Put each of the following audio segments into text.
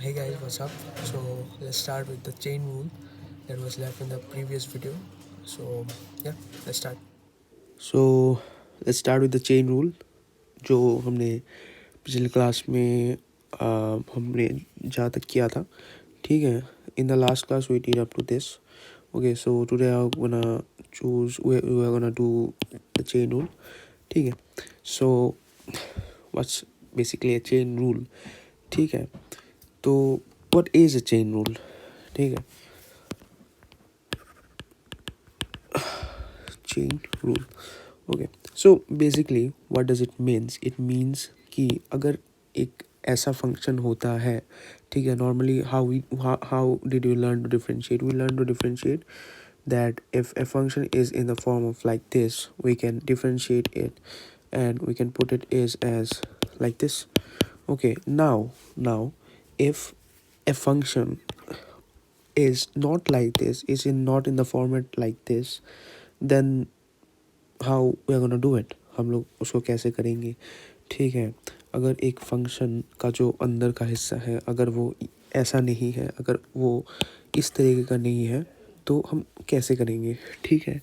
Hey guys, what's up? So let's start with the chain rule that was left in the previous video. So yeah, let's start. So let's start with the chain rule जो हमने पिछले class में हमने जहाँ तक किया था. ठीक है. In the last class we did up to this. Okay, so today I'm gonna choose we're gonna do the chain rule. ठीक है. So what's basically a chain rule? ठीक है. तो what is a chain rule? ठीक है. Chain rule. Okay, so basically what does it means? It means कि अगर एक ऐसा फंक्शन होता है, ठीक है, normally how did you learn to differentiate? We learn to differentiate that if a function is in the form of like this, we can differentiate it and we can put it as like this. Okay, now if a function is not like this, is not in the format like this, then how we are gonna do it. हम लोग उसको कैसे करेंगे. ठीक है. अगर एक function का जो अंदर का हिस्सा है अगर वो ऐसा नहीं है, अगर वो इस तरीके का नहीं है, तो हम कैसे करेंगे. ठीक है.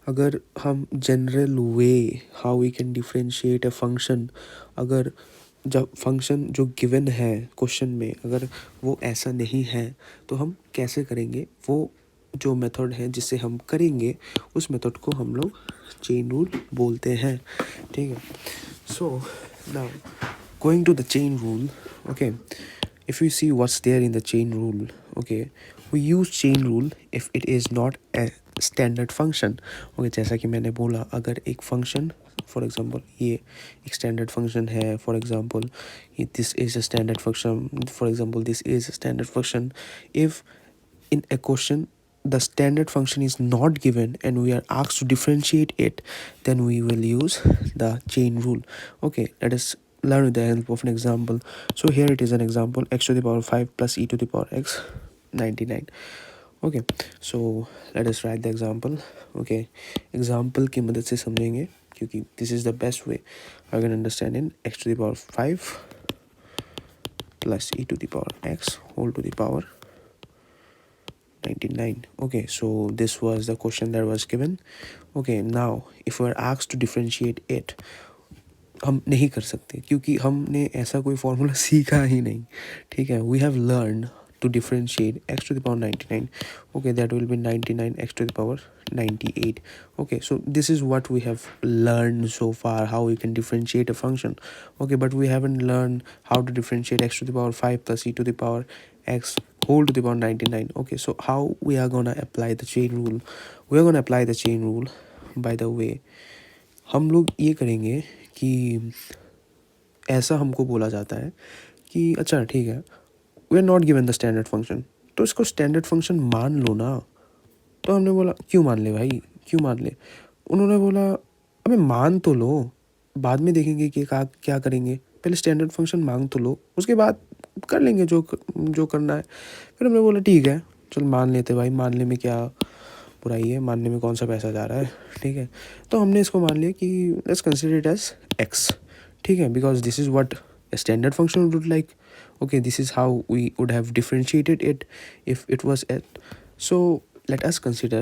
अगर हम general way how we can differentiate a function, अगर जब फंक्शन जो गिवन है क्वेश्चन में अगर वो ऐसा नहीं है तो हम कैसे करेंगे, वो जो मेथड है जिससे हम करेंगे उस मेथड को हम लोग चेन रूल बोलते हैं. ठीक है. So now going to the chain rule. Okay, if you see what's there in the chain rule, okay, we use chain rule if it is not a standard function. okay, जैसा कि मैंने बोला अगर एक फंक्शन फॉर एग्जांपल ये एक standard function है, for example this is a standard function, for example this is a standard function. If in a question the standard function is not given and we are asked to differentiate it, then we will use the chain rule. Okay, let us learn with the help of an example. So here it is an example: x to the power 5 plus e to the power x 99. Okay, so let us write the example. Okay, example की मदद से समझेंगे क्योंकि this is the best way I can understand in x to the power 5 plus e to the power x whole to the power 99. Okay, so this was the question that was given. Okay, now if we are asked to differentiate it, हम नहीं कर सकते क्योंकि हमने ऐसा कोई formula सीखा ही नहीं. ठीक है. We have learn to differentiate x to the power 99. okay, that will be 99 x to the power 98. okay, so this is what we have learned so far, how we can differentiate a function. okay, but we haven't learned how to differentiate x to the power 5 plus e to the power x whole to the power 99. okay, so how we are gonna apply the chain rule? We are gonna apply the chain rule by the way हम लोग ये करेंगे कि ऐसा हमको बोला जाता है कि अच्छा ठीक है, we are not given the standard function, तो इसको स्टैंडर्ड फंक्शन मान लो ना. तो हमने बोला क्यों मान ले भाई, क्यों मान ले. उन्होंने बोला अबे मान तो लो, बाद में देखेंगे कि क्या करेंगे, पहले स्टैंडर्ड फंक्शन मांग तो लो, उसके बाद कर लेंगे जो करना है. फिर हमने बोला ठीक है चल मान लेते भाई, मानने में क्या बुराई है, मानने में कौन सा पैसा जा रहा है. ठीक है. तो हमने इसको मान लिया कि let's consider it as x. ठीक है, because this is what a standard function would like. okay, this is how we would have differentiated it if it was at. so let us consider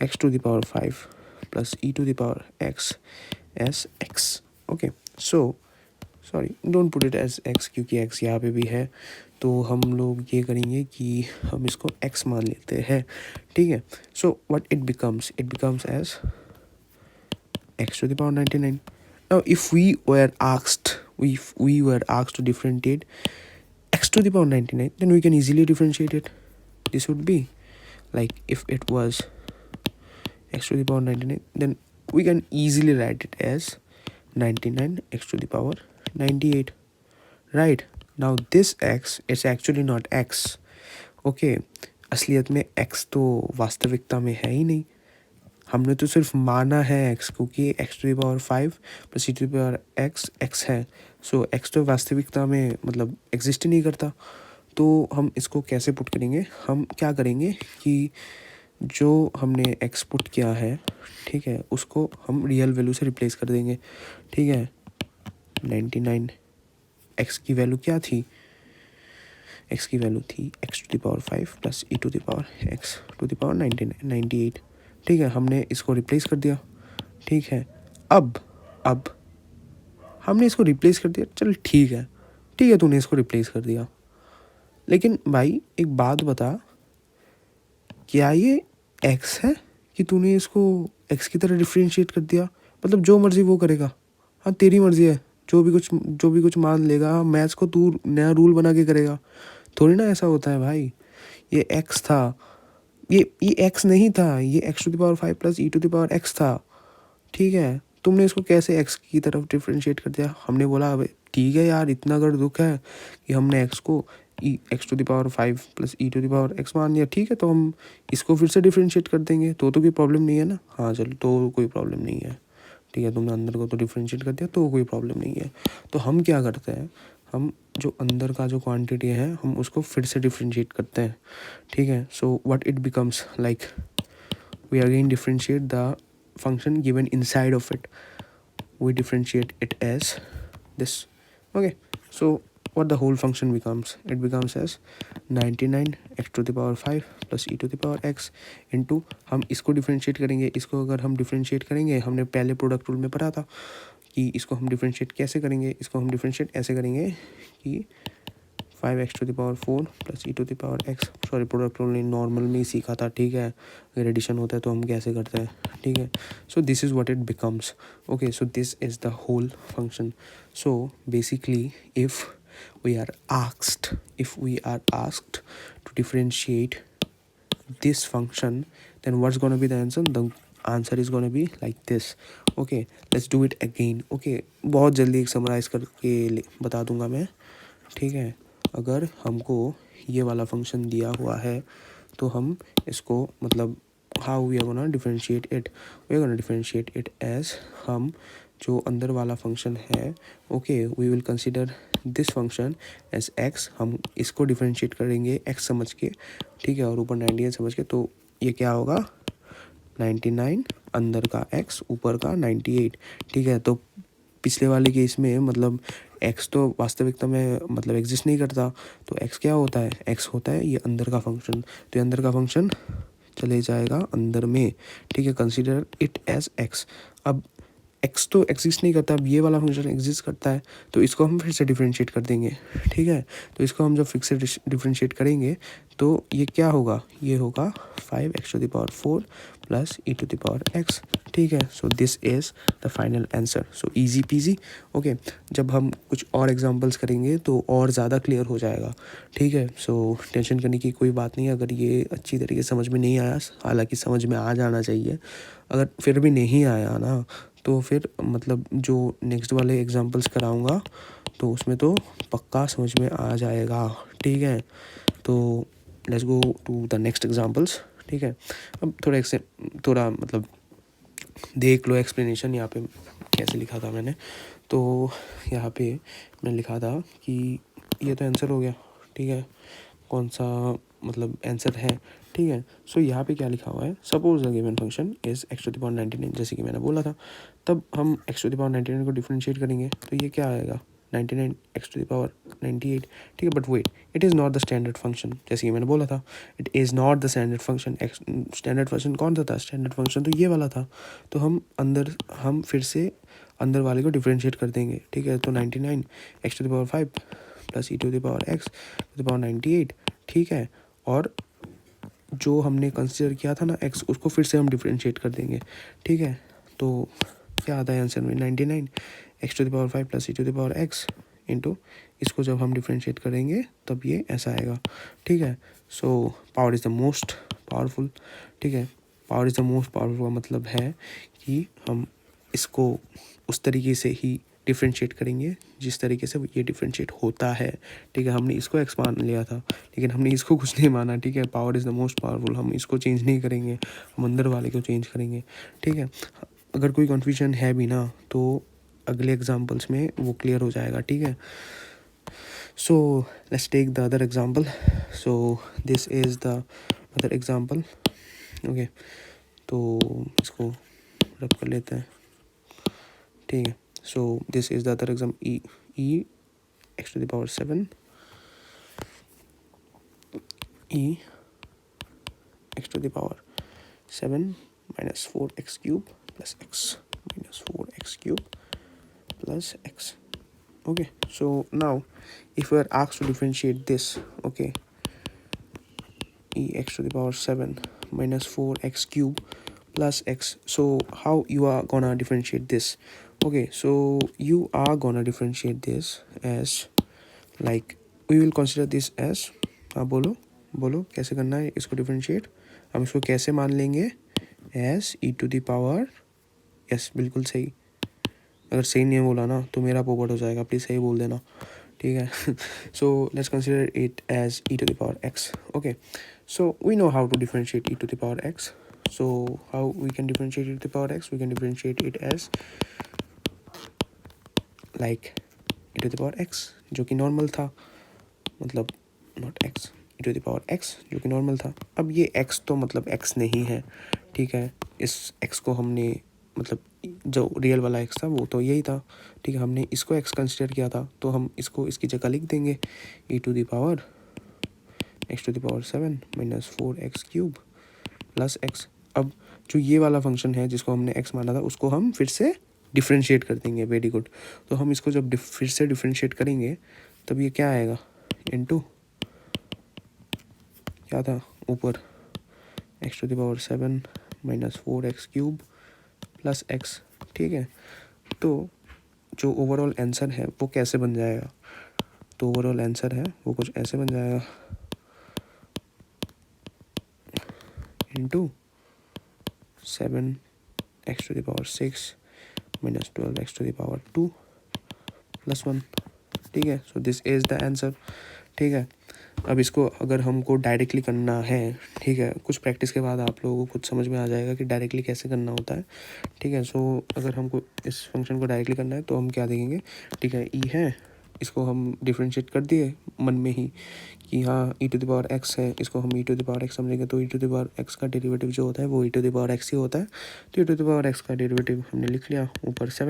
x to the power 5 plus e to the power x as x. okay, so sorry don't put it as x क्योंकि x यहाँ पे भी है, तो हम लोग ये करेंगे कि हम इसको एक्स मान लेते हैं. ठीक है. So what it becomes as x to the power 99. now if we were asked to differentiate x to the power 99, then we can easily differentiate it. This would be like if it was x to the power 99, then we can easily write it as 99 x to the power 98. right. now this x is actually not x. okay, असलियत में x तो वास्तविकता में है ही नहीं, हमने तो सिर्फ माना है x क्योंकि x to the power 5 plus e to the power x है. सो x तो वास्तविकता में मतलब एग्जिस्ट ही नहीं करता. तो हम इसको कैसे पुट करेंगे, हम क्या करेंगे कि जो हमने x पुट किया है, ठीक है, उसको हम रियल वैल्यू से रिप्लेस कर देंगे. ठीक है. 99, एक्स की वैल्यू क्या थी, एक्स की वैल्यू थी x to the power 5 plus e to the power x to the power 98, ठीक है। हमने इसको रिप्लेस कर दिया, ठीक है। अब हमने इसको रिप्लेस कर दिया, चल ठीक है, ठीक है, तूने इसको रिप्लेस कर दिया, लेकिन भाई एक बात बता, क्या ये एक्स है कि तूने इसको एक्स की तरह डिफ्रेंशिएट कर दिया? मतलब जो मर्जी वो करेगा, हाँ तेरी मर्जी है, जो भी कुछ मान लेगा, मैथ्स को तू नया रूल बना के करेगा, थोड़ी ना ऐसा होता है भाई। ये एक्स था, ये एक्स नहीं था, ये x to the power 5 plus e to the power x था, ठीक है। तुमने इसको कैसे एक्स की तरफ डिफ्रेंशिएट कर दिया? हमने बोला अबे ठीक है यार, इतना अगर दुख है कि हमने एक्स को x to the power 5 plus e to the power x मान लिया, ठीक है, तो हम इसको फिर से डिफ्रेंशिएट कर देंगे, तो कोई प्रॉब्लम नहीं है ना। हाँ चलो, तो कोई प्रॉब्लम नहीं है, ठीक है, तुमने अंदर को तो डिफ्रेंशिएट कर दिया, तो कोई प्रॉब्लम नहीं है। तो हम क्या करते हैं, हम जो अंदर का जो क्वांटिटी है हम उसको फिर से डिफ्रेंशिएट करते हैं, ठीक है। So what it becomes like, we again differentiate the function given inside of it, we differentiate it as this, okay. So what the whole function becomes, it becomes as 99 x to the power 5 plus e to the power x into, हम इसको differentiate करेंगे, इसको अगर हम differentiate करेंगे, हमने पहले product rule में पढ़ा था कि इसको हम डिफ्रेंशिएट कैसे करेंगे, इसको हम डिफ्रेंशिएट ऐसे करेंगे कि 5x to the power 4 plus e to the power x, sorry product rule normal में ही सीखा था, ठीक है, अगर एडिशन होता है तो हम कैसे करते हैं, ठीक है। So this is what it becomes, okay. So this is the whole function. So basically if we are asked to differentiate this function, then what's going to be the answer? The answer is going to be like this, okay. Let's do it again, okay। बहुत जल्दी एक summarise करके बता दूंगा मैं, ठीक है। अगर हमको ये वाला फंक्शन दिया हुआ है तो हम इसको मतलब how we are gonna differentiate it, we are gonna differentiate it as, हम जो अंदर वाला फंक्शन है, okay, we will consider this function as x, हम इसको डिफरेंशिएट करेंगे एक्स समझ के, ठीक है, और ऊपर 98 समझ के, तो ये क्या होगा 99 अंदर का x ऊपर का 98, ठीक है। तो पिछले वाले केस में मतलब x तो वास्तविकता में मतलब एग्जिस्ट नहीं करता, तो x क्या होता है, x होता है ये अंदर का फंक्शन, तो ये अंदर का फंक्शन चले जाएगा अंदर में, ठीक है, कंसीडर इट एज x। अब x तो एग्जिस्ट नहीं करता, अब ये वाला फंक्शन एग्जिस्ट करता है, तो इसको हम फिर से डिफरेंशिएट कर देंगे, ठीक है। तो इसको हम जब फिर से डिफरेंशिएट करेंगे तो ये क्या होगा, ये होगा 5x to the power 4 plus e to the power x, ठीक है। So this is the final answer, so easy peasy, okay. जब हम कुछ और एग्जांपल्स करेंगे तो और ज़्यादा क्लियर हो जाएगा, ठीक है। सो टेंशन करने की कोई बात नहीं है अगर ये अच्छी तरीके से समझ में नहीं आया, हालांकि समझ में आ जाना चाहिए, अगर फिर भी नहीं आया ना तो फिर मतलब जो नेक्स्ट वाले एग्जांपल्स कराऊंगा तो उसमें तो पक्का समझ में आ जाएगा, ठीक है। तो let's go to the next examples, ठीक है। अब थोड़ा मतलब देख लो एक्सप्लेनेशन यहाँ पे कैसे लिखा था मैंने, तो यहाँ पे मैंने लिखा था कि ये तो आंसर हो गया, ठीक है, कौन सा मतलब आंसर है, ठीक है। सो यहाँ पे क्या लिखा हुआ है, suppose the given function is x to the power 99, जैसे कि मैंने बोला था, तब हम एक्स टू द पावर 99 को डिफरेंशिएट करेंगे तो ये क्या आएगा 99 एक्स टू द पावर 98, ठीक है। But wait, it is not the standard function, जैसे कि मैंने बोला था, it is not the standard function. Standard function कौन सा था, स्टैंडर्ड फंक्शन तो ये वाला था, तो हम फिर से अंदर वाले को डिफरेंशिएट कर देंगे, ठीक है। तो 99 x to the power 5 plus e to the power x to the power 98, ठीक है, और जो हमने कंसिडर किया था ना एक्स, उसको फिर से हम डिफरेंशिएट कर देंगे, ठीक है। तो क्या आता है आंसर में 99 x to the power 5 plus e to the power x into, इसको जब हम डिफरेंशिएट करेंगे तब ये ऐसा आएगा, ठीक है। So power is the most powerful, ठीक है, power is the most powerful का मतलब है कि हम इसको उस तरीके से ही डिफरेंशिएट करेंगे जिस तरीके से ये डिफरेंशिएट होता है, ठीक है। हमने इसको एक्स मान लिया था लेकिन हमने इसको कुछ नहीं माना, ठीक है। Power is the most powerful, हम इसको चेंज नहीं करेंगे, हम अंदर वाले को चेंज करेंगे, ठीक है। अगर कोई कन्फ्यूजन है भी ना तो अगले एग्जाम्पल्स में वो क्लियर हो जाएगा, ठीक है। So let's take the other example, so this is the other example, okay. तो इसको रब कर लेते हैं, ठीक है। So this is the other example, e x to the power 7 e x to the power 7 minus 4x cube plus x minus 4x cube plus x. Okay, so now if we are asked to differentiate this, okay, e x to the power 7 minus 4x cube plus x, so how you are gonna differentiate this? Okay, so you are gonna differentiate this as, like, we will consider this as, हाँ बोलो बोलो कैसे करना है इसको differentiate? हम इसको कैसे मान लेंगे? As e to the power, yes बिल्कुल सही। अगर सही नहीं बोला ना तो मेरा पोपट हो जाएगा, प्लीज़ सही बोल देना, ठीक है? So let's consider it as e to the power x. Okay, so we know how to differentiate e to the power x. So how we can differentiate e to the power x? We can differentiate it as like e to the power x जो कि normal था, मतलब not x, e to the power x जो कि normal था. अब ये x तो मतलब x नहीं है, ठीक है? इस x को हमने, मतलब जो रियल वाला x था वो तो यही था, ठीक है? हमने इसको x कंसिडर किया था, तो हम इसको इसकी जगह लिख देंगे e to the power x to the power 7 minus 4x cube plus x. अब जो ये वाला फंक्शन है जिसको हमने x माना था उसको हम फिर से डिफ्रेंशिएट कर देंगे. Very good. तो हम इसको जब फिर से डिफ्रेंशिएट करेंगे तब ये क्या आएगा? इनटू क्या था ऊपर, x to the power 7 minus 4x cube plus x, ठीक है? तो जो ओवरऑल आंसर है वो कैसे बन जाएगा? तो ओवरऑल आंसर है वो कुछ ऐसे बन जाएगा, into 7x to the power 6 minus 12x to the power 2 plus 1, ठीक है? So this is the answer, ठीक है? अब इसको अगर हमको डायरेक्टली करना है, ठीक है, कुछ प्रैक्टिस के बाद आप लोगों को कुछ समझ में आ जाएगा कि डायरेक्टली कैसे करना होता है, ठीक है? सो अगर हमको इस फंक्शन को डायरेक्टली करना है तो हम क्या देखेंगे, ठीक है? ई है, इसको हम डिफ्रेंशिएट कर दिए मन में ही कि हाँ ई टू द पावर एक्स है, इसको हम ई टू द पावर एक्स समझेंगे, तो ई टू द पावर एक्स का डेरिवेटिव जो होता है वो ई टू द पावर एक्स ही होता है. तो ई टू द पावर एक्स का डेरिवेटिव हमने लिख लिया, ऊपर 7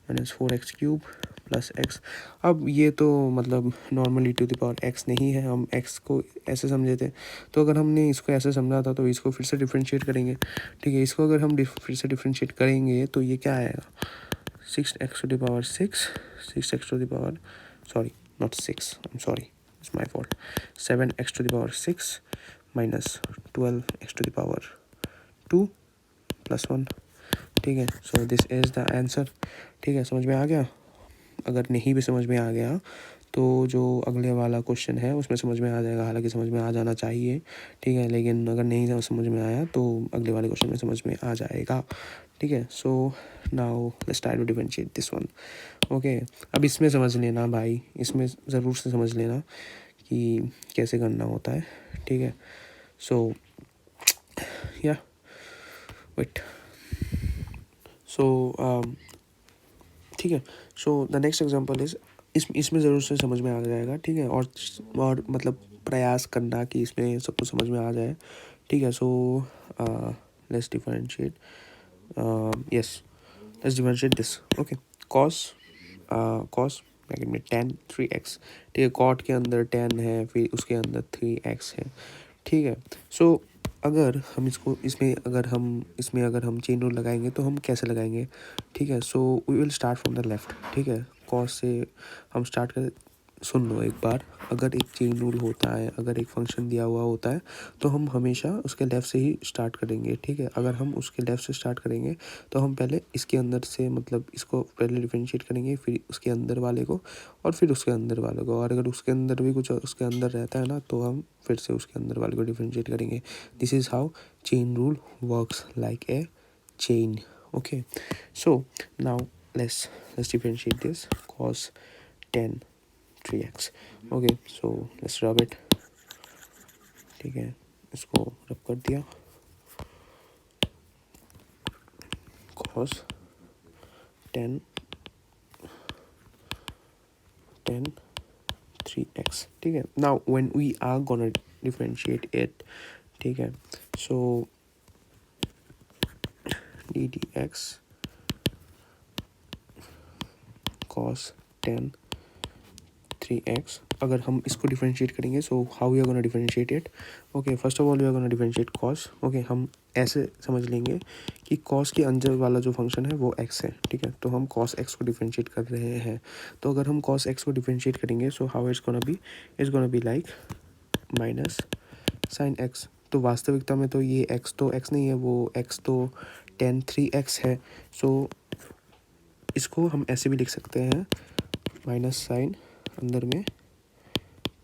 minus 4x cube plus x. अब ये तो मतलब normal e to the power x नहीं है, हम एक्स को ऐसे समझे थे, तो अगर हमने इसको ऐसे समझा था तो इसको फिर से डिफ्रेंशिएट करेंगे, ठीक है? इसको अगर हम फिर से डिफ्रेंशिएट करेंगे तो ये क्या आएगा? 6x to the power 6x to the power, sorry not 6, I am sorry, it's my fault, 7x to the power 6 minus 12x to the power 2 plus 1, ठीक है? So this is the answer, ठीक है? समझ में आ गया? अगर नहीं भी समझ में आ गया तो जो अगले वाला क्वेश्चन है उसमें समझ में आ जाएगा, हालांकि समझ में आ जाना चाहिए, ठीक है? लेकिन अगर नहीं समझ में आया तो अगले वाले क्वेश्चन में समझ में आ जाएगा, ठीक है? So now let's try to differentiate this one. Okay, अब इसमें समझ लेना भाई, इसमें ज़रूर से समझ लेना कि कैसे करना होता है, ठीक है? सो या वेट, सो ठीक है. So the next example is, इसमें ज़रूर से समझ में आ जाएगा, ठीक है? और मतलब प्रयास करना कि इसमें सब कुछ समझ में आ जाए, ठीक है? So let's differentiate, yes let's differentiate this. Okay, cos bracket में tan 3x, ठीक है? कॉट के अंदर tan है, फिर उसके अंदर 3x है, ठीक है? सो अगर हम इसमें अगर हम चेन रूल लगाएंगे तो हम कैसे लगाएंगे, ठीक है? So we will start from the left, ठीक है? कॉस से हम स्टार्ट कर, सुन लो एक बार, अगर एक चेन रूल होता है, अगर एक फंक्शन दिया हुआ होता है तो हम हमेशा उसके लेफ़्ट से ही स्टार्ट करेंगे, ठीक है? अगर हम उसके लेफ़्ट से स्टार्ट करेंगे तो हम पहले इसके अंदर से, मतलब इसको पहले डिफरेंशिएट करेंगे, फिर उसके अंदर वाले को, और फिर उसके अंदर वाले को, और अगर उसके अंदर भी कुछ उसके अंदर रहता है ना तो हम फिर से उसके अंदर वाले को डिफरेंशिएट करेंगे. This is how chain rule works, like a chain. Okay, so now let's differentiate this cos 10 3x. Okay, so let's rub it, ठीक है? इसको रब कर दिया, cos 10 3x, ठीक है? Now when we are gonna differentiate it, ठीक है? सो ddx cos 10 3x. अगर हम इसको डिफरेंशिएट करेंगे, so how we are gonna differentiate it? Okay, first of all we are gonna differentiate cos. Okay, हम ऐसे समझ लेंगे कि cos के अंदर वाला जो फंक्शन है वो x है, ठीक है, तो हम cos x को डिफरेंशिएट कर रहे हैं. तो अगर हम cos x को डिफरेंशिएट करेंगे, so how it's gonna be like minus sine x. तो वास्तविकता में तो ये x तो x नहीं है, वो x तो tan 3x है. सो इसको हम ऐसे भी लिख सकते हैं, माइनस साइन अंदर में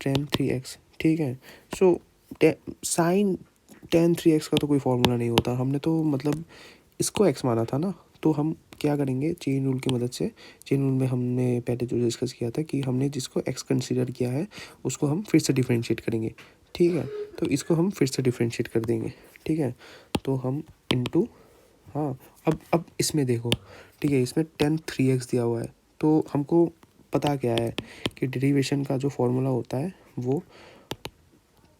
tan 3x, ठीक है. सो साइन tan 3x का तो कोई फॉर्मूला नहीं होता, हमने तो मतलब इसको x माना था ना. तो हम क्या करेंगे, चेन रूल की मदद से. चेन रूल में हमने पहले जो डिस्कस किया था कि हमने जिसको x कंसीडर किया है उसको हम फिर से डिफरेंशिएट करेंगे, ठीक है. तो इसको हम फिर से डिफरेंशिएट कर देंगे, ठीक है. तो हम इनटू, हाँ, अब इसमें देखो, ठीक है, इसमें tan 3x दिया हुआ है. तो हमको पता क्या है कि डेरिवेशन का जो फॉर्मूला होता है वो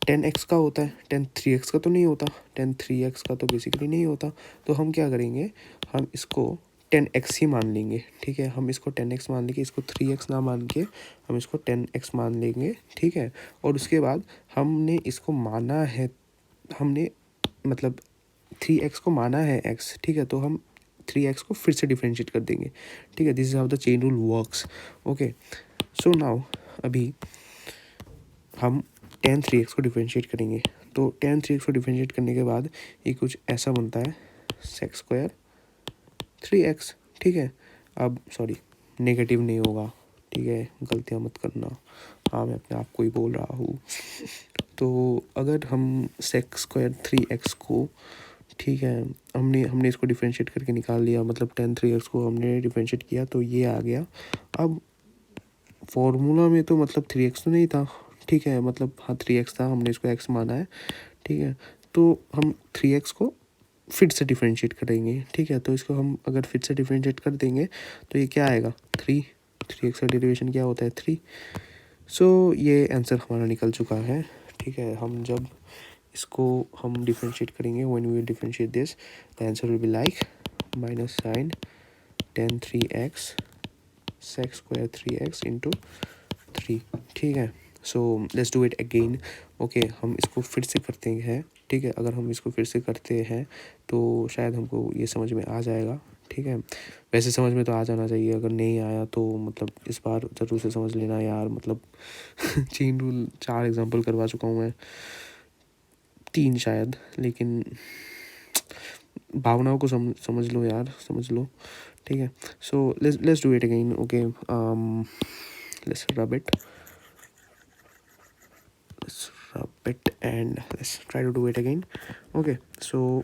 tan x का होता है, tan 3x का तो नहीं होता, tan 3x का तो बेसिकली नहीं होता. तो हम क्या करेंगे, हम इसको tan x ही मान लेंगे, ठीक है. हम इसको tan x मान लेंगे, इसको 3x ना मान के हम इसको tan x मान लेंगे, ठीक है. और उसके बाद हमने इसको माना है, हमने मतलब 3x को माना है x, ठीक है. तो हम 3x को फिर से डिफरेंशिएट कर देंगे, ठीक है. This is how the chain rule works. Okay, so now अभी हम tan 3x को डिफरेंशिएट करेंगे. तो tan 3x को डिफरेंशिएट करने के बाद ये कुछ ऐसा बनता है, सेक्स स्क्वायर 3x, ठीक है. अब सॉरी, नेगेटिव नहीं होगा, ठीक है, गलतियाँ मत करना. हाँ, मैं अपने आप को ही बोल रहा हूँ. तो अगर हम सेक्स स्क्वायर 3x को, ठीक है, हमने इसको डिफरेंशिएट करके निकाल लिया, मतलब tan 3x को हमने डिफरेंशिएट किया तो ये आ गया. अब फॉर्मूला में तो मतलब 3x तो नहीं था, ठीक है, मतलब हाँ 3x था, हमने इसको x माना है, ठीक है. तो हम 3x को फिर से डिफरेंशिएट करेंगे, ठीक है. तो इसको हम अगर फिर से डिफरेंशिएट कर देंगे तो ये क्या आएगा, 3x का डेरिवेशन क्या होता है, 3. सो ये आंसर हमारा निकल चुका है, ठीक है. हम जब इसको हम डिफरेंशिएट करेंगे, when we will differentiate this, the answer will be like minus sine tan 3x sec square 3x into 3, ठीक है. So let's do it again. Okay, हम इसको फिर से करते हैं, ठीक है. अगर हम इसको फिर से करते हैं तो शायद हमको ये समझ में आ जाएगा, ठीक है. वैसे समझ में तो आ जाना चाहिए, अगर नहीं आया तो मतलब इस बार ज़रूर से समझ लेना यार. मतलब चेन रूल 4 एग्जांपल करवा चुका हूँ मैं, 3 शायद, लेकिन भावनाओं को समझ लो यार, समझ लो, ठीक है. So let's do it again. Okay, let's रब it and let's try to do it again. Okay, so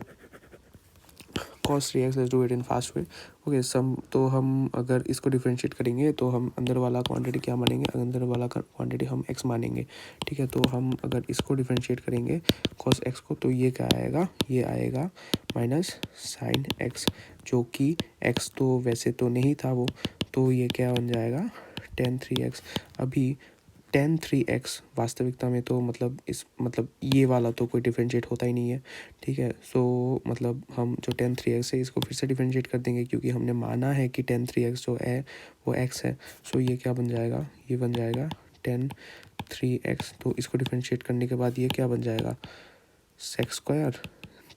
cos 3x, let's do it in fast way. Okay, sum तो हम अगर इसको डिफरेंशिएट करेंगे तो हम अंदर वाला क्वांटिटी क्या मानेंगे, अंदर वाला क्वांटिटी हम x मानेंगे, ठीक है. तो हम अगर इसको डिफरेंशिएट करेंगे cos x को, तो ये क्या आएगा, ये आएगा माइनस साइन x, जो कि x तो वैसे तो नहीं था वो, तो ये क्या बन जाएगा, tan 3x. अभी tan 3x वास्तविकता में तो मतलब मतलब ये वाला तो कोई डिफरेंशिएट होता ही नहीं है, ठीक है. सो मतलब हम जो tan 3x है इसको फिर से डिफरेंशिएट कर देंगे, क्योंकि हमने माना है कि tan 3x जो है वो x है. सो ये क्या बन जाएगा, ये बन जाएगा tan 3x. तो इसको डिफरेंशिएट करने के बाद ये क्या बन जाएगा, सेक्स स्क्वायर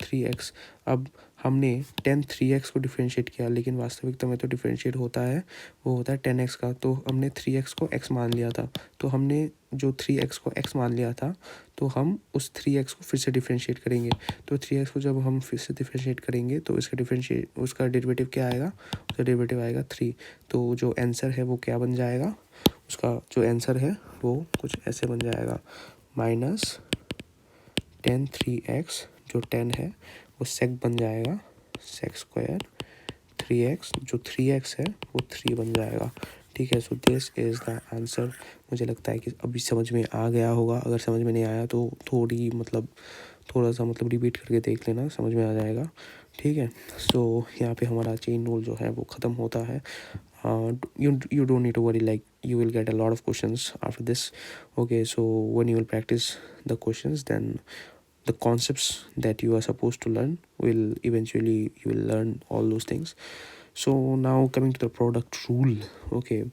3x. अब हमने tan 3x को डिफरेंशिएट किया, लेकिन वास्तविकता में तो डिफरेंशिएट होता है, वो होता है tan x का. तो हमने 3x को x मान लिया था, तो हमने जो 3x को x मान लिया था, तो हम उस 3x को फिर से डिफरेंशिएट करेंगे. तो 3x को जब हम फिर से डिफरेंशिएट करेंगे तो उसका डेरिवेटिव क्या आएगा, उसका डेरिवेटिव आएगा 3. तो जो आंसर है वो क्या बन जाएगा, उसका जो आंसर है वो कुछ ऐसे बन जाएगा, माइनस tan 3x, जो 10 है वो सेक बन जाएगा, सेक स्क्वायर 3x, जो 3x है वो 3 बन जाएगा, ठीक है. So this is the answer. मुझे लगता है कि अभी समझ में आ गया होगा. अगर समझ में नहीं आया तो थोड़ा सा मतलब रिपीट करके देख लेना, समझ में आ जाएगा, ठीक है. सो यहाँ पे हमारा चेन रूल जो है वो ख़त्म होता है. You don't need to worry, like you will get a lot of questions after this. Okay, so when you will practice the questions, then the concepts that you are supposed to learn will eventually, you will learn all those things. So now coming to the product rule. Okay,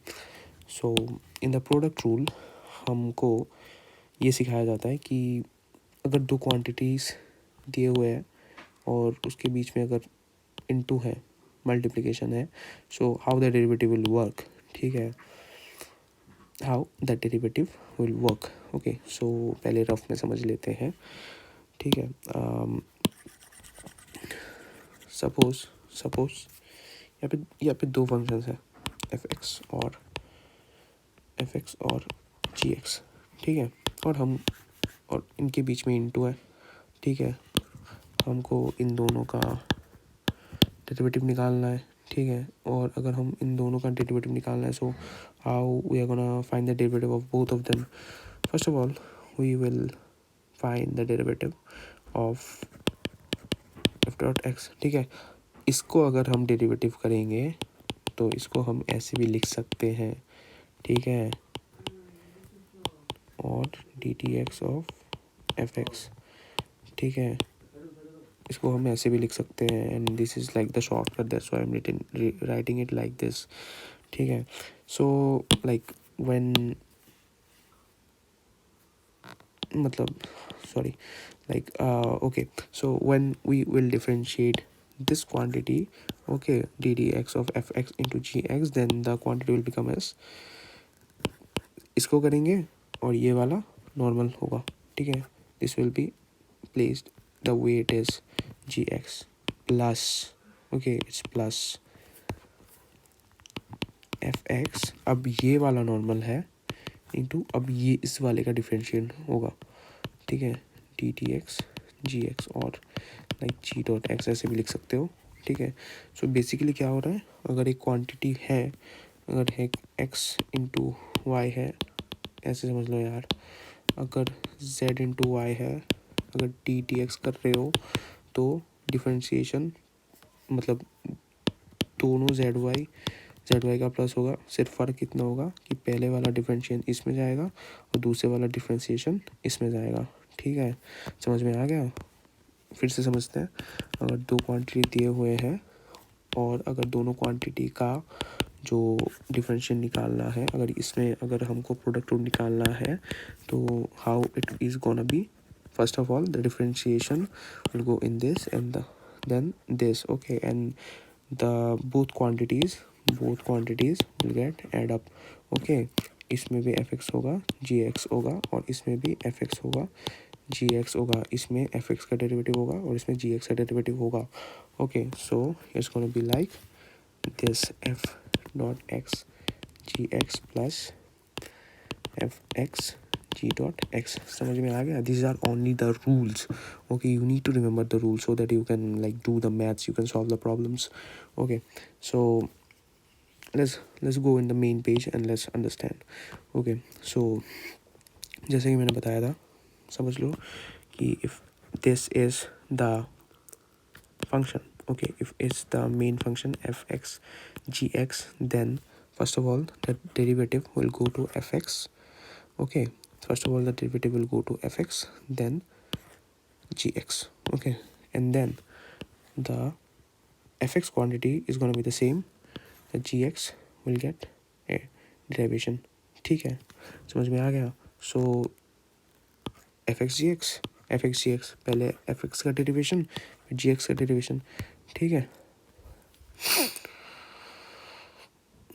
so in the product rule हमको ये सिखाया जाता है कि अगर दो quantities दिए हुए हैं और उसके बीच में अगर इनटू है, मल्टीप्लिकेशन है, so how the derivative will work. ठीक है, how the derivative will work. Okay, so पहले रफ में समझ लेते हैं. ठीक है, सपोज यहाँ पे दो फंक्शंस हैं, एफ एक्स और जी एक्स. ठीक है, और इनके बीच में इनटू है. ठीक है, हमको इन दोनों का डेरिवेटिव निकालना है. ठीक है, और अगर हम इन दोनों का डेरिवेटिव निकालना है, so how we are gonna find the derivative of both of them. First of all we will find the derivative of f dot x. ठीक है, इसको अगर हम डेरिवेटिव करेंगे तो इसको हम ऐसे भी लिख सकते हैं. ठीक है, और D T x of F x. ठीक है, इसको हम ऐसे भी लिख सकते हैं, and this is like the shortcut, that's why I am writing it like this. ठीक है, सो लाइक व्हेन मतलब sorry like okay, so when we will differentiate this quantity, okay, ddx of fx into gx, then the quantity will become as, इसको करेंगे और ये वाला normal होगा. ठीक है, this will be placed the way it is gx plus, okay, it's plus fx. अब ये वाला नॉर्मल है इंटू अब ये इस वाले का डिफरेंशिएट होगा. ठीक है, D T x g x और लाइक जी डॉट एक्स ऐसे भी लिख सकते हो. ठीक है, सो बेसिकली क्या हो रहा है, अगर एक क्वांटिटी है, अगर है एक्स इंटू वाई है, ऐसे समझ लो यार, अगर जेड इंटू वाई है, अगर डी टी एक्स कर रहे हो तो डिफरेंशिएशन मतलब दोनों जेड वाई का प्लस होगा. सिर्फ फ़र्क कितना होगा कि पहले वाला डिफरेंशिएशन इसमें जाएगा और दूसरे वाला डिफरेंशिएशन इसमें जाएगा. ठीक है, समझ में आ गया. फिर से समझते हैं. अगर दो क्वांटिटी दिए हुए हैं और अगर दोनों क्वांटिटी का जो डिफरेंशिएशन निकालना है, अगर हमको प्रोडक्ट रूल निकालना है, तो how it is gonna be, first of all the differentiation will go in this and then this. Okay, and the both quantities will get add up. Okay, इसमें भी एफ एक्स होगा, जी x होगा, और इसमें भी एफ एक्स होगा, जी x होगा. इसमें एफ एक्स का डेरिवेटिव होगा और इसमें जी एक्स का डेरिवेटिव होगा. Okay, so it's gonna be like this f dot x g x plus f x g dot x. समझ में आ गया. This are only the rules. Okay, you need to remember the rules so that you can like do the maths, you can solve the problems. Okay, so let's go in the main page and let's understand. Okay, so जैसे कि मैंने बताया था, समझ लो कि if this is the function, okay, if it's the main function fx gx, then first of all the derivative will go to fx. Okay, first of all the derivative will go to fx, then gx. Okay, and then the fx quantity is going to be the same, the gx will get a derivation. ठीक है, समझ में आ गया. सो F x g x पहले F x का derivation फिर जी x का डेरिवेशन. ठीक है,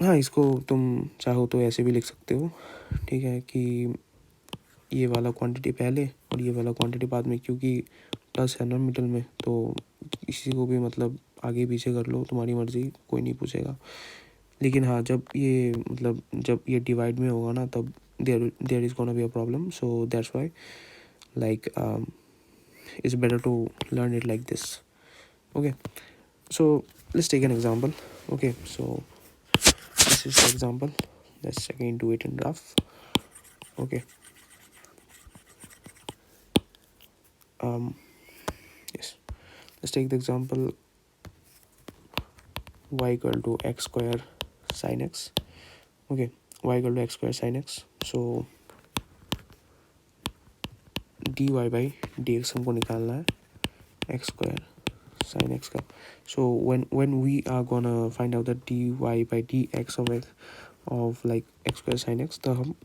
हाँ, इसको तुम चाहो तो ऐसे भी लिख सकते हो. ठीक है, कि ये वाला क्वांटिटी पहले और ये वाला क्वांटिटी बाद में, क्योंकि प्लस है ना मिडल में, तो इसी को भी मतलब आगे पीछे कर लो, तुम्हारी मर्ज़ी, कोई नहीं पूछेगा. लेकिन हाँ, जब ये डिवाइड में होगा ना, तब there is gonna be a problem. So that's why like it's better to learn it like this. Okay, so let's take an example. Okay, so this is the example. Let's again do it in rough. Okay, yes, let's take the example y equal to x square sin x. Okay, y equal to x square sin x. So dy by dx हमको निकालना है x square sign x का. So when we are gonna find out the dy by dx of like x square sin x,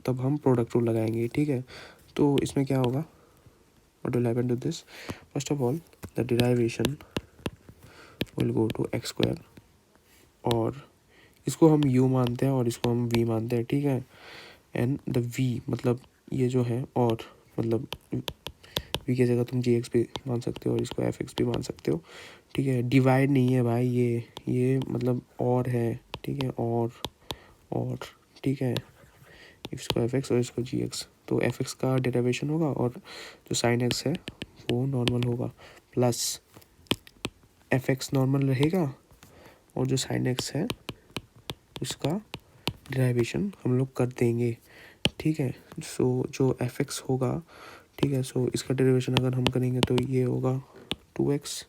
तब हम product rule लगाएंगे. ठीक है, तो इसमें क्या होगा, what will happen to this? First of all, the derivation will go to x square, और इसको हम u मानते हैं और इसको हम v मानते हैं. ठीक है, एंड द v मतलब ये जो है, और मतलब v की जगह तुम gx भी मान सकते हो और इसको fx भी मान सकते हो. ठीक है, डिवाइड नहीं है भाई, ये मतलब और है. ठीक है, और ठीक है, इसको fx और इसको gx, तो fx का डेरिवेशन होगा और जो sin x है वो नॉर्मल होगा, प्लस fx नॉर्मल रहेगा और जो sin x है उसका डेरिवेशन हम लोग कर देंगे. ठीक है, सो जो fx होगा, ठीक है, सो इसका डेरिवेशन अगर हम करेंगे तो ये होगा 2x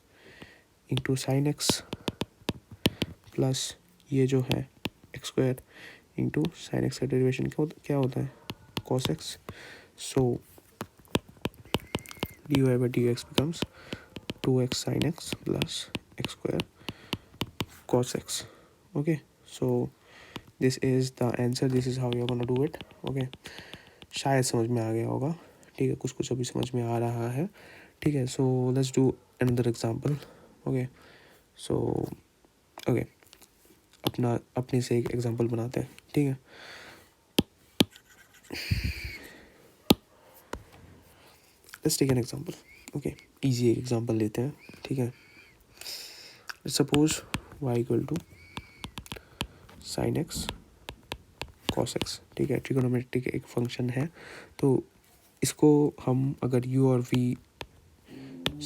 into sine x plus ये जो है x square into sine x का डेरिवेशन क्या होता है, cos x. So d y by d x becomes 2x sine x plus x square cos x. Okay, so this is the answer, this is how you are gonna do it. Okay, शायद समझ में आ गया होगा. ठीक है, कुछ अभी समझ में आ रहा है. ठीक है, so let's do another example. Okay, so okay, अपने से एक एग्जांपल बनाते हैं. ठीक है, let's take an example. Okay, easy एक एग्जांपल लेते हैं. ठीक है, suppose y equal to sine x cos x. ठीक है, ट्रिगोनोमेट्रिक एक फंक्शन है, तो इसको हम अगर u और v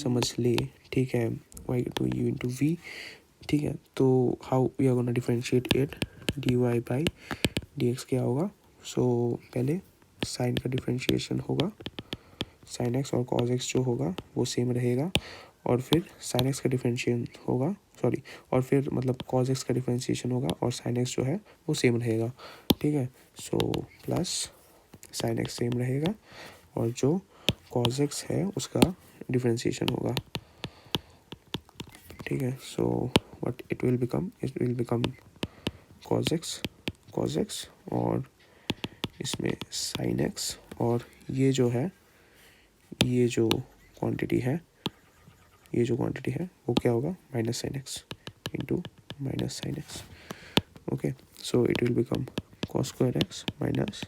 समझ ले, ठीक है, y to u into v. ठीक है, तो how we are gonna differentiate it, d y by d x क्या होगा. सो पहले साइन का डिफरेंशिएशन होगा, साइन एक्स और कॉस एक्स जो होगा वो सेम रहेगा, और फिर साइन एक्स का डिफरेंशिएशन होगा, सॉरी, और फिर मतलब कॉस एक्स का डिफरेंशिएशन होगा और साइन एक्स जो है वो सेम रहेगा. ठीक है, so plus sine x same रहेगा और जो कॉस एक्स है उसका डिफरेंशिएशन होगा. ठीक है, so what it will become cos x और इसमें साइन एक्स, और ये जो है, ये जो क्वांटिटी है वो क्या होगा, minus sine x into minus sine x. Okay, so it will become cos square x minus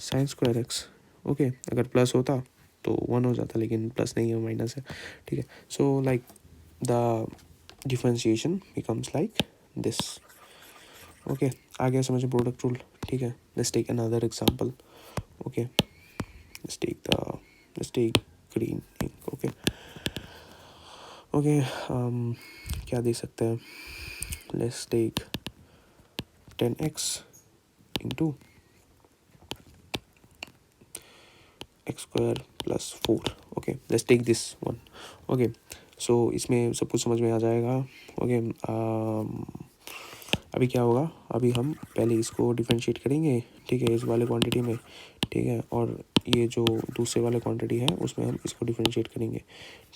sine square x. Okay, अगर प्लस होता तो 1 हो जाता, लेकिन प्लस नहीं है, माइनस है. ठीक है, so like the differentiation becomes like this. Okay, आ गया समझ प्रोडक्ट रूल. ठीक है, let's take another example. Okay, let's take green ink. Okay, क्या दे सकते हैं, let's take 10x into x square plus 4. Okay, let's take this one. Okay, so इसमें सब कुछ समझ में आ जाएगा. ओके, अभी क्या होगा, अभी हम पहले इसको डिफरेंशिएट करेंगे. ठीक है, इस वाले क्वांटिटी में. ठीक है, और ये जो दूसरे वाले क्वांटिटी है उसमें हम इसको डिफरेंशिएट करेंगे.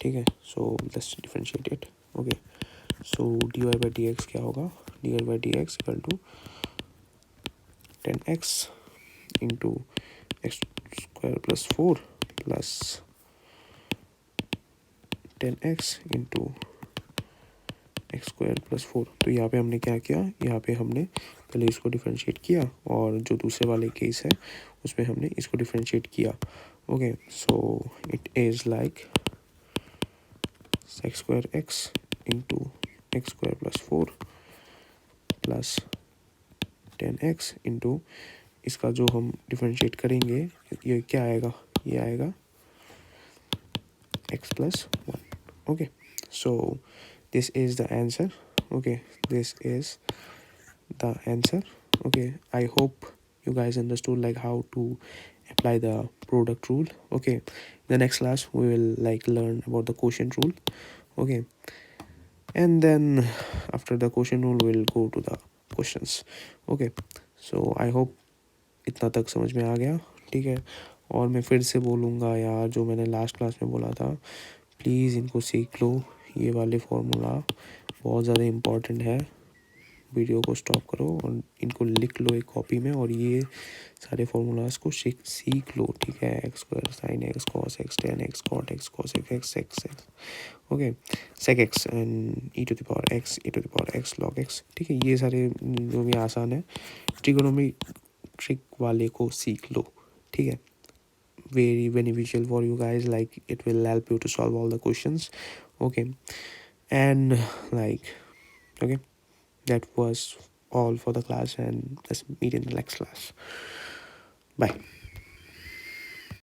ठीक है, so let's differentiate it. Okay, so d y by d x क्या होगा, d y by d x equal to 10x into x square plus 4 plus 10x into x square plus 4. तो यहाँ पे हमने क्या किया, यहाँ पे हमने पहले इसको डिफरेंशिएट किया और जो दूसरे वाले केस है उसमें हमने इसको डिफरेंशिएट किया. Okay, so it is like x square x into x square plus 4 plus 10x into इसका जो हम डिफरेंशिएट करेंगे ये क्या आएगा, ये आएगा x plus 1. Okay, so this is the answer. Okay, this is the answer. Okay, I hope you guys understood like how to apply the product rule. Okay, in the next class we will like learn about the quotient rule. Okay, and then after the quotient rule we'll go to the questions. Okay, so I hope इतना तक समझ में आ गया. ठीक है, और मैं फिर से बोलूँगा यार, जो मैंने लास्ट क्लास में बोला था, प्लीज़ इनको सीख लो. ये वाले फॉर्मूला बहुत ज़्यादा इम्पॉर्टेंट है। वीडियो को स्टॉप करो और इनको लिख लो एक कॉपी में, और ये सारे फॉर्मूलाज को सीख लो, ठीक है। X square sine x cos x tan x cot x cos x x x, okay, sec x and e to the power x log x, ठीक है। ये सारे जो भी आसान है ट्रिक वाले को सीख लो, ठीक है। Very beneficial for you guys, like it will help you to solve all the questions, okay. And like, okay, that was all for the class, and let's meet in the next class. Bye.